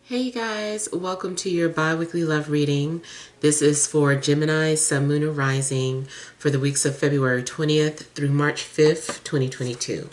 Hey guys, welcome to your bi-weekly love reading. This is for Gemini, Sun, Moon, and Rising for the weeks of February 20th through March 5th, 2022.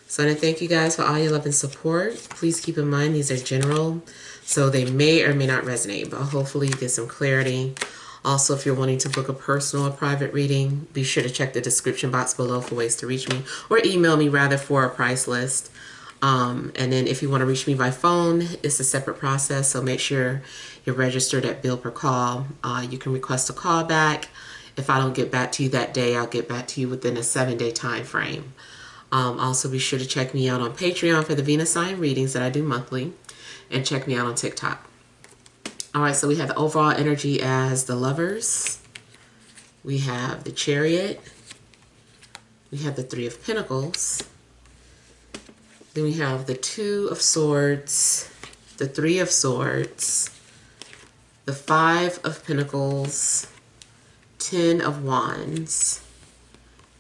So I want to thank you guys for all your love and support. Please keep in mind these are general, so they may or may not resonate, but hopefully you get some clarity. Also, if you're wanting to book a personal or private reading, be sure to check the description box below for ways to reach me, or email me rather for a price list. And then if you want to reach me by phone, it's a separate process. So make sure you're registered at bill per call. You can request a callback. If I don't get back to you that day, I'll get back to you within a 7-day time frame. Also be sure to check me out on Patreon for the Venus sign readings that I do monthly, and check me out on TikTok. All right, so we have the overall energy as the Lovers. We have the Chariot. We have the Three of Pentacles. Then we have the Two of Swords, the Three of Swords, the Five of Pentacles, 10 of Wands,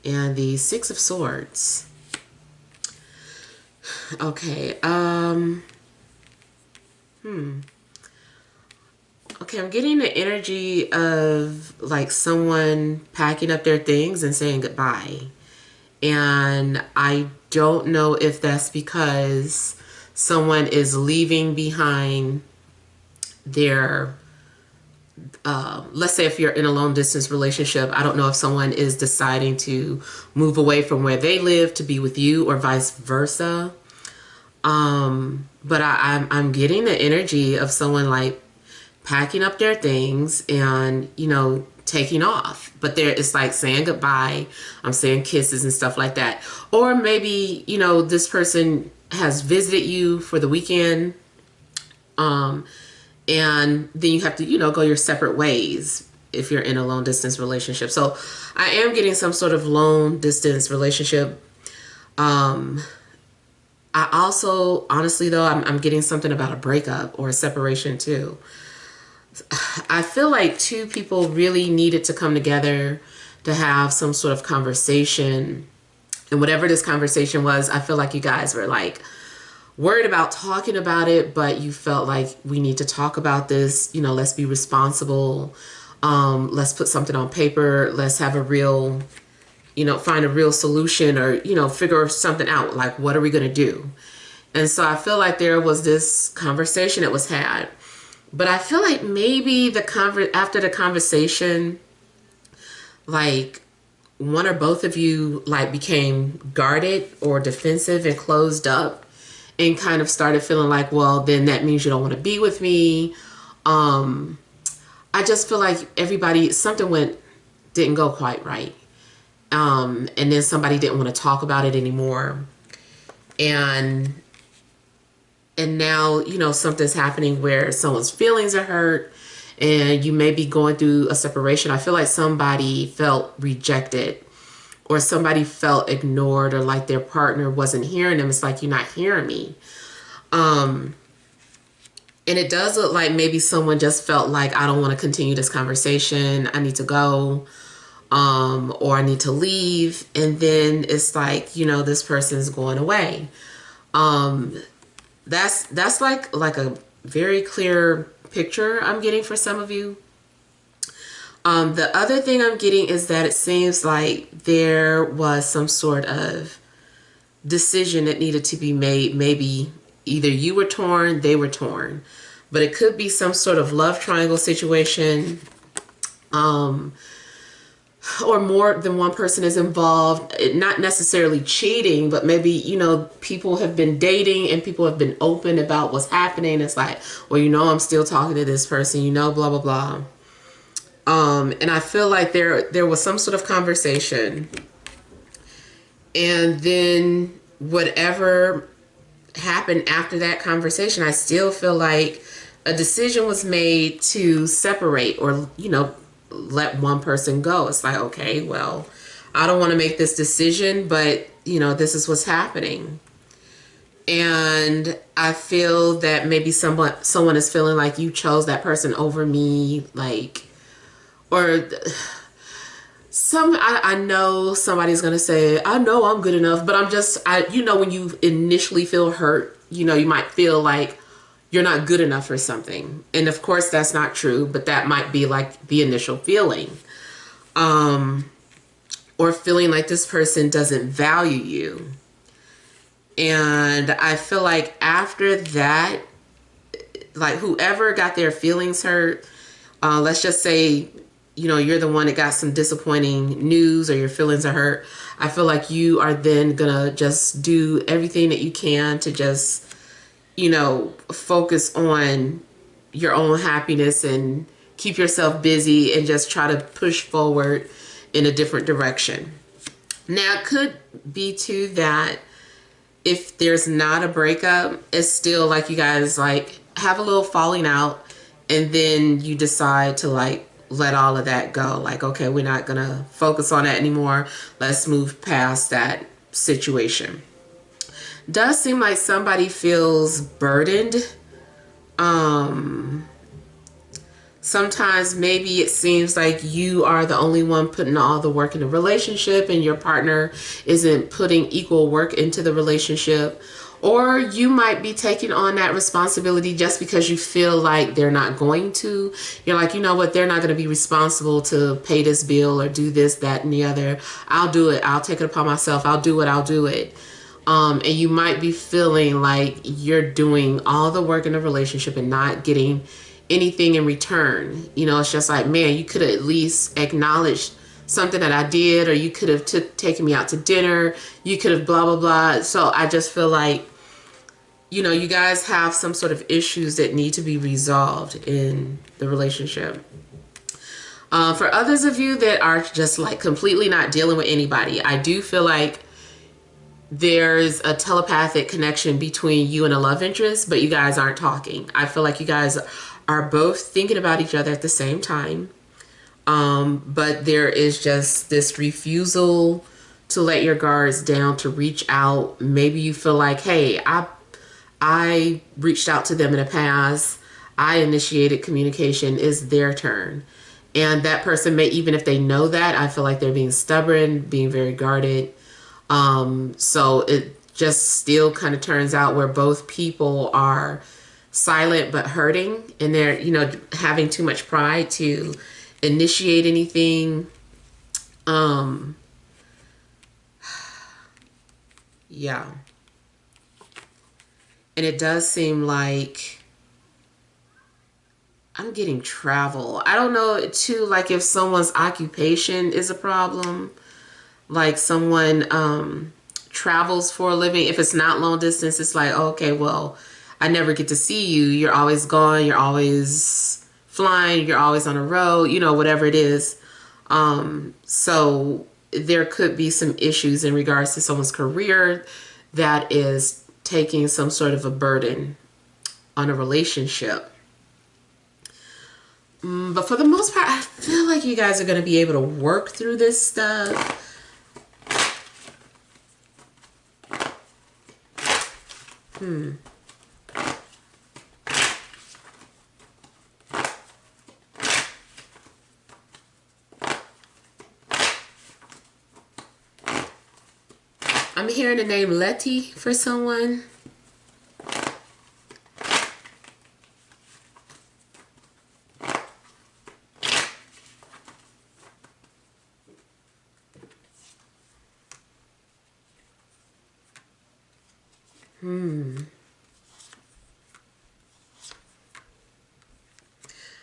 and the Six of Swords. Okay, okay, I'm getting the energy of like someone packing up their things and saying goodbye. And I don't know if that's because someone is leaving behind their, let's say if you're in a long distance relationship, I don't know if someone is deciding to move away from where they live to be with you or vice versa. But I'm getting the energy of someone like packing up their things and, you know, taking off, but it's like saying goodbye. I'm saying kisses and stuff like that. Or maybe, you know, this person has visited you for the weekend, and then you have to, you know, go your separate ways if you're in a long distance relationship. So I am getting some sort of long distance relationship. I also, honestly though, I'm getting something about a breakup or a separation too. I feel like two people really needed to come together to have some sort of conversation. And whatever this conversation was, I feel like you guys were like worried about talking about it, but you felt like we need to talk about this. You know, let's be responsible. Let's put something on paper. Let's have a real, you know, find a real solution, or, you know, figure something out. Like, what are we going to do? And so I feel like there was this conversation that was had. But I feel like maybe after the conversation, like one or both of you like became guarded or defensive and closed up and kind of started feeling like, well, then that means you don't want to be with me. I just feel like something didn't go quite right. And then somebody didn't want to talk about it anymore. And now, you know, something's happening where someone's feelings are hurt and you may be going through a separation. I feel like somebody felt rejected or somebody felt ignored, or like their partner wasn't hearing them. It's like, you're not hearing me. And it does look like maybe someone just felt like, I don't want to continue this conversation. I need to go, or I need to leave. And then it's like, you know, this person's going away. That's like a very clear picture I'm getting for some of you. The other thing I'm getting is that it seems like there was some sort of decision that needed to be made. Maybe either you were torn, they were torn, but it could be some sort of love triangle situation. Or more than one person is involved, not necessarily cheating, but maybe, you know, people have been dating and people have been open about what's happening. It's like, well, you know, I'm still talking to this person, you know, blah, blah, blah. And I feel like there was some sort of conversation, and then whatever happened after that conversation, I still feel like a decision was made to separate, or, you know, let one person go. It's like, okay, well, I don't want to make this decision, but, you know, this is what's happening. And I feel that maybe someone is feeling like you chose that person over me, like, or I know somebody's going to say, I know I'm good enough, but you know, when you initially feel hurt, you know, you might feel like you're not good enough for something. And of course that's not true, but that might be like the initial feeling. Or feeling like this person doesn't value you. And I feel like after that, like whoever got their feelings hurt, let's just say, you know, you're the one that got some disappointing news or your feelings are hurt. I feel like you are then gonna just do everything that you can to just, you know, focus on your own happiness and keep yourself busy and just try to push forward in a different direction. Now, it could be too that if there's not a breakup, it's still like you guys like have a little falling out, and then you decide to like let all of that go. Like, okay, we're not gonna focus on that anymore. Let's move past that situation. Does seem like somebody feels burdened. Sometimes maybe it seems like you are the only one putting all the work in the relationship and your partner isn't putting equal work into the relationship. Or you might be taking on that responsibility just because you feel like they're not going to. You're like, you know what, they're not going to be responsible to pay this bill or do this, that, and the other. I'll do it. I'll take it upon myself. I'll do it. I'll do it. And you might be feeling like you're doing all the work in the relationship and not getting anything in return. You know, it's just like, man, you could have at least acknowledged something that I did, or you could have taken me out to dinner. You could have blah, blah, blah. So I just feel like, you know, you guys have some sort of issues that need to be resolved in the relationship. For others of you that are just like completely not dealing with anybody, I do feel like there's a telepathic connection between you and a love interest, but you guys aren't talking. I feel like you guys are both thinking about each other at the same time. But there is just this refusal to let your guards down, to reach out. Maybe you feel like, hey, I reached out to them in the past. I initiated communication. It's their turn. And that person may, even if they know that, I feel like they're being stubborn, being very guarded. So it just still kind of turns out where both people are silent but hurting, and they're, you know, having too much pride to initiate anything. Yeah. And it does seem like I'm getting travel. I don't know too, like if someone's occupation is a problem, like someone travels for a living. If it's not long distance, it's like, okay, well, I never get to see you. You're always gone. You're always flying. You're always on the road, you know, whatever it is. So there could be some issues in regards to someone's career that is taking some sort of a burden on a relationship. But for the most part, I feel like you guys are going to be able to work through this stuff. I'm hearing the name Letty for someone.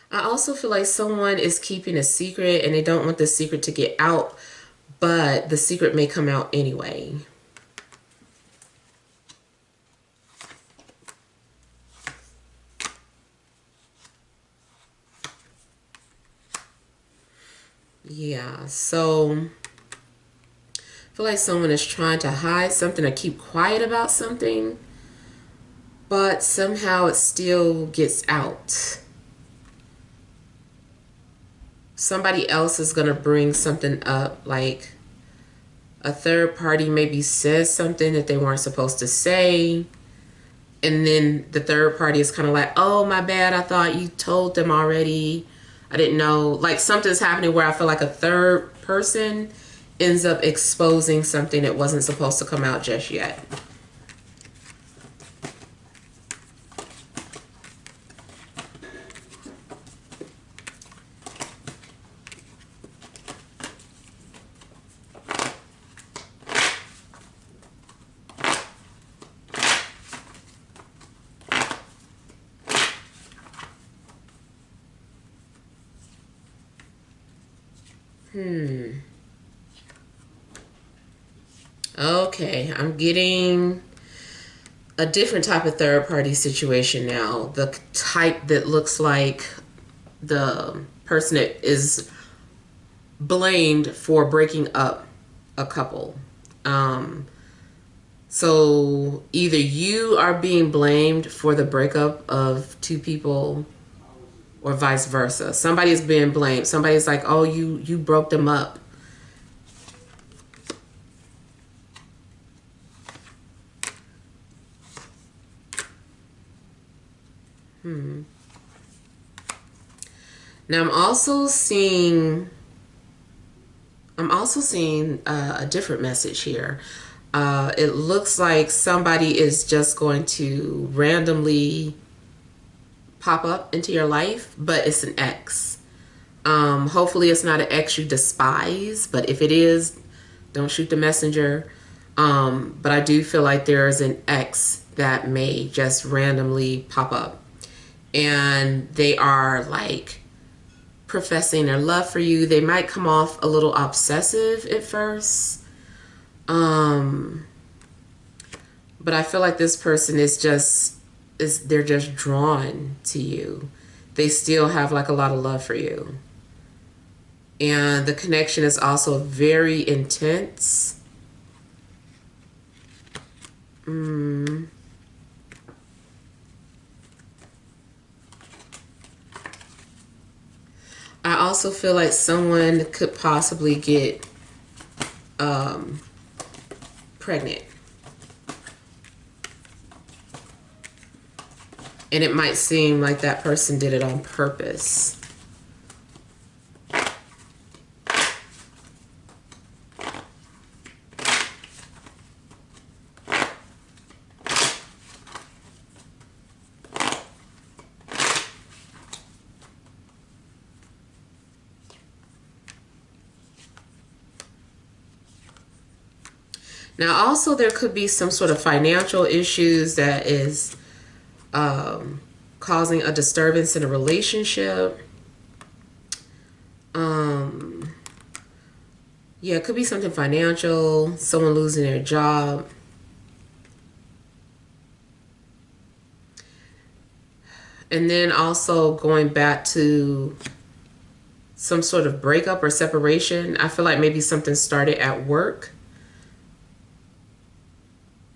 I also feel like someone is keeping a secret and they don't want the secret to get out, but the secret may come out anyway. Yeah, so I feel like someone is trying to hide something or keep quiet about something, but somehow it still gets out. Somebody else is going to bring something up, like a third party maybe says something that they weren't supposed to say, and then the third party is kind of like, oh, my bad, I thought you told them already. I didn't know. Like something's happening where I feel like a third person ends up exposing something that wasn't supposed to come out just yet. Okay, I'm getting a different type of third party situation now. The type that looks like the person that is blamed for breaking up a couple. So either you are being blamed for the breakup of two people or vice versa. Somebody is being blamed. Somebody's like, oh, you broke them up. Now I'm also seeing a different message here. It looks like somebody is just going to randomly pop up into your life, but it's an ex. Hopefully it's not an ex you despise, but if it is, don't shoot the messenger. But I do feel like there is an ex that may just randomly pop up. And they are like professing their love for you. They might come off a little obsessive at first. But I feel like this person they're just drawn to you. They still have like a lot of love for you. And the connection is also very intense. I also feel like someone could possibly get pregnant. And it might seem like that person did it on purpose. Now, also, there could be some sort of financial issues that is causing a disturbance in a relationship. Yeah, it could be something financial, someone losing their job. And then also going back to some sort of breakup or separation. I feel like maybe something started at work.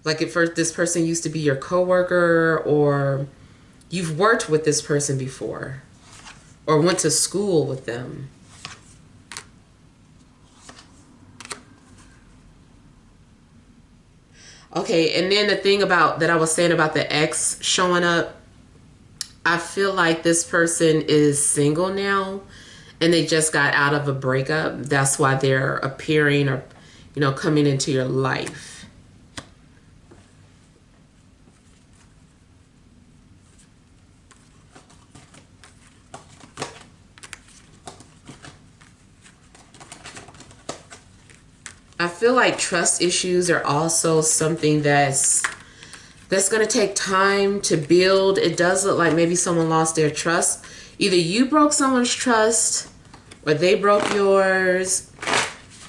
Like at first this person used to be your coworker, or you've worked with this person before or went to school with them. Okay, and then the thing about that I was saying about the ex showing up, I feel like this person is single now and they just got out of a breakup. That's why they're appearing or, coming into your life. I feel like trust issues are also something that's going to take time to build. It does look like maybe someone lost their trust. Either you broke someone's trust or they broke yours,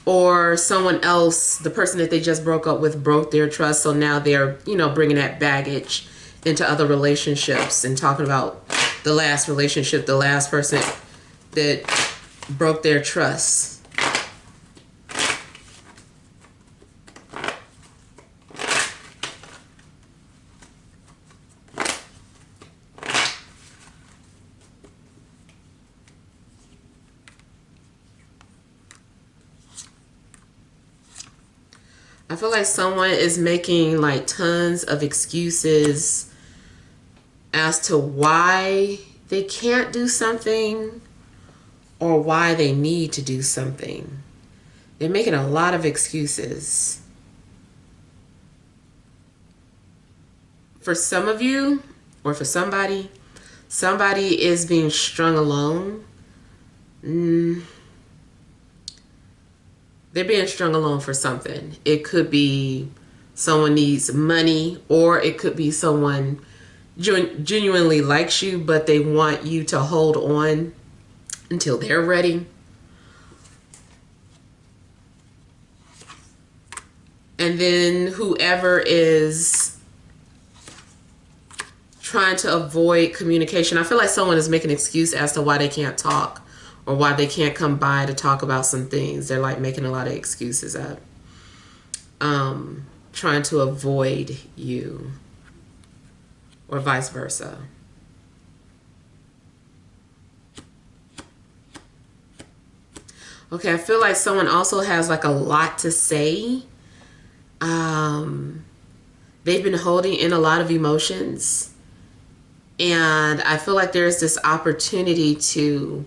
or someone else, the person that they just broke up with, broke their trust. So now they're, bringing that baggage into other relationships and talking about the last relationship, the last person that broke their trust. I feel like someone is making like tons of excuses as to why they can't do something or why they need to do something. They're making a lot of excuses. For some of you, or for somebody is being strung alone. They're being strung along for something. It could be someone needs money, or it could be someone genuinely likes you, but they want you to hold on until they're ready. And then whoever is trying to avoid communication, I feel like someone is making an excuse as to why they can't talk or why they can't come by to talk about some things. They're like making a lot of excuses up. Trying to avoid you, or vice versa. Okay, I feel like someone also has like a lot to say. They've been holding in a lot of emotions, and I feel like there's this opportunity to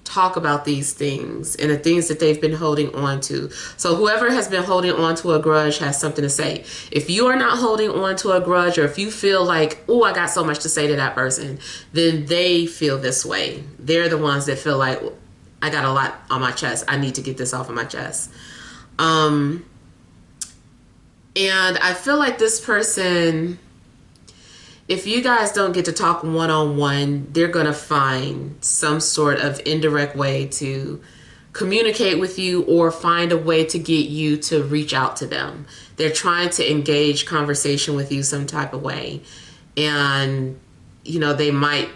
talk about these things and the things that they've been holding on to. So whoever has been holding on to a grudge has something to say. If you are not holding on to a grudge, or if you feel like, oh, I got so much to say to that person, then they feel this way. They're the ones that feel like, I got a lot on my chest. I need to get this off of my chest. And I feel like this person, if you guys don't get to talk one-on-one, they're going to find some sort of indirect way to communicate with you, or find a way to get you to reach out to them. They're trying to engage conversation with you some type of way. And, you know, they might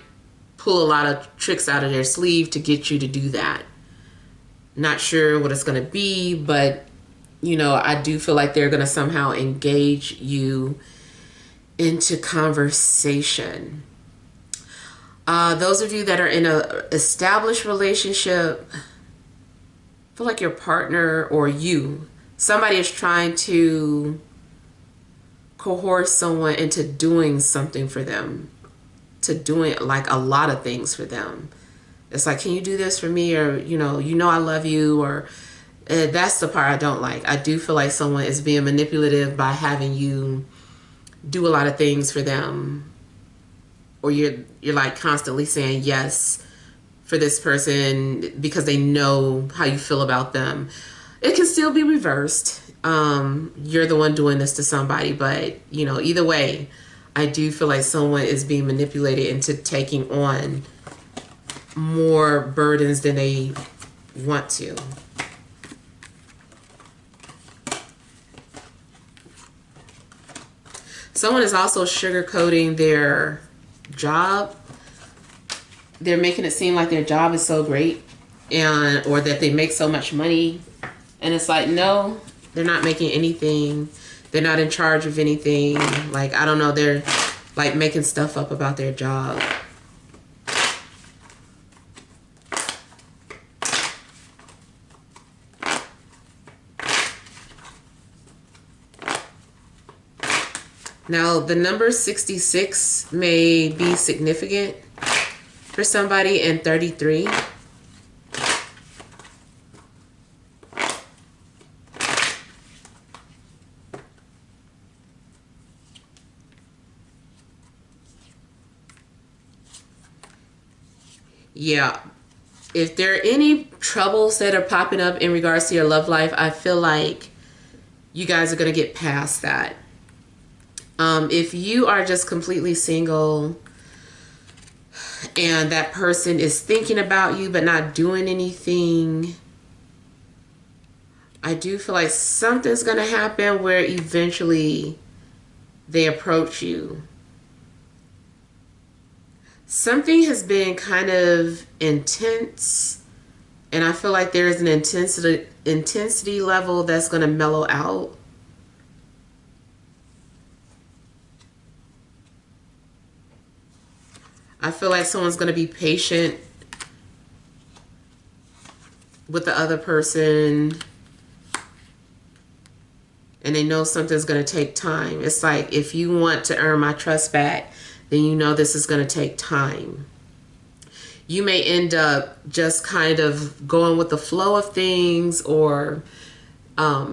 pull a lot of tricks out of their sleeve to get you to do that. Not sure what it's going to be, but, you know, I do feel like they're going to somehow engage you into conversation. Those of you that are in an established relationship, I feel like your partner or you, somebody is trying to coerce someone into doing something for them, to doing like a lot of things for them. It's like, can you do this for me? Or, you know I love you. Or that's the part I don't like. I do feel like someone is being manipulative by having you do a lot of things for them, or you're like constantly saying yes for this person because they know how you feel about them. It can still be reversed. You're the one doing this to somebody, but you know, either way, I do feel like someone is being manipulated into taking on more burdens than they want to. Someone is also sugarcoating their job. They're making it seem like their job is so great, and or that they make so much money. And it's like, no, they're not making anything. They're not in charge of anything. Like, I don't know, they're like making stuff up about their job. Now, the number 66 may be significant for somebody, and 33. Yeah. If there are any troubles that are popping up in regards to your love life, I feel like you guys are going to get past that. If you are just completely single and that person is thinking about you but not doing anything, I do feel like something's going to happen where eventually they approach you. Something has been kind of intense, and I feel like there's an intensity level that's going to mellow out. I feel like someone's going to be patient with the other person, and they know something's going to take time. It's like, if you want to earn my trust back, then you know this is going to take time. You may end up just kind of going with the flow of things, or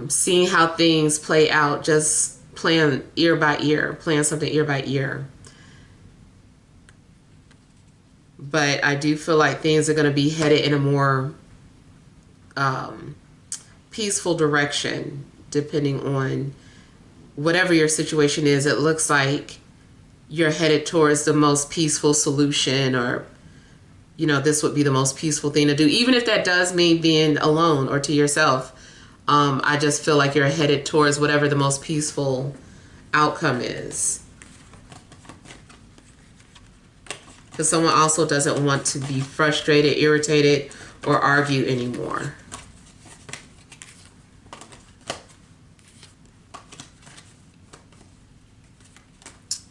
seeing how things play out, just playing ear by ear, playing something ear by ear. But I do feel like things are going to be headed in a more peaceful direction, depending on whatever your situation is. It looks like you're headed towards the most peaceful solution, or, you know, this would be the most peaceful thing to do, even if that does mean being alone or to yourself. I just feel like you're headed towards whatever the most peaceful outcome is. Because someone also doesn't want to be frustrated, irritated, or argue anymore.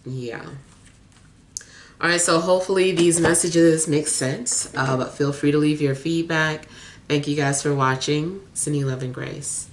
Yeah. All right, so hopefully these messages make sense, but feel free to leave your feedback. Thank you guys for watching. Sending love and grace.